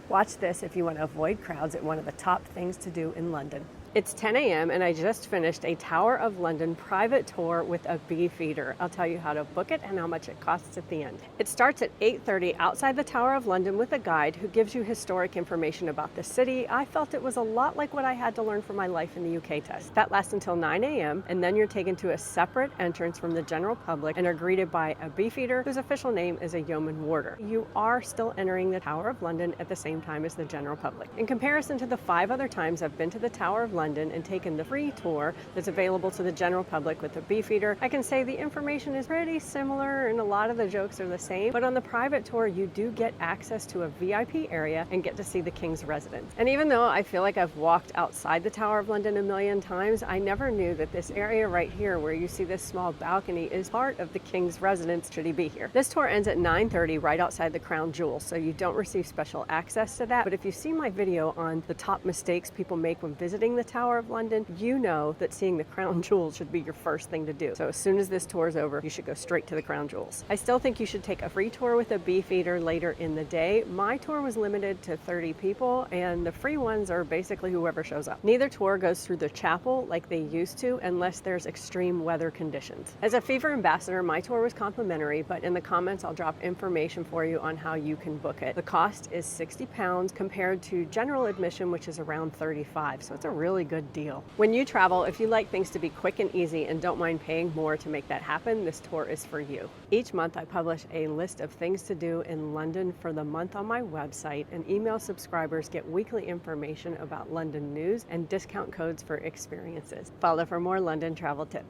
Watch this if you want to avoid crowds at one of the top things to do in London. It's 10 a.m. and I just finished a Tower of London private tour with a Beefeater. I'll tell you how to book it and how much it costs at the end. It starts at 8:30 outside the Tower of London with a guide who gives you historic information about the city. I felt it was a lot like what I had to learn for my life in the UK test. That lasts until 9 a.m. and then you're taken to a separate entrance from the general public and are greeted by a Beefeater whose official name is a yeoman warder. You are still entering the Tower of London at the same time as the general public. In comparison to the 5 other times I've been to the Tower of London and taken the free tour that's available to the general public with the Beefeater, I can say the information is pretty similar and a lot of the jokes are the same, but on the private tour you do get access to a VIP area and get to see the King's residence. And even though I feel like I've walked outside the Tower of London a million times, I never knew that this area right here where you see this small balcony is part of the King's residence should he be here. This tour ends at 9:30 right outside the Crown Jewel, so you don't receive special access to that, but if you see my video on the top mistakes people make when visiting the Tower of London, you know that seeing the Crown Jewels should be your first thing to do. So as soon as this tour is over, you should go straight to the Crown Jewels. I still think you should take a free tour with a Beefeater later in the day. My tour was limited to 30 people and the free ones are basically whoever shows up. Neither tour goes through the chapel like they used to unless there's extreme weather conditions. As a Fever ambassador, my tour was complimentary, but in the comments I'll drop information for you on how you can book it. The cost is £60 compared to general admission, which is around 35, so it's a really good deal. When you travel, if you like things to be quick and easy and don't mind paying more to make that happen, this tour is for you. Each month I publish a list of things to do in London for the month on my website, and email subscribers get weekly information about London news and discount codes for experiences. Follow for more London travel tips.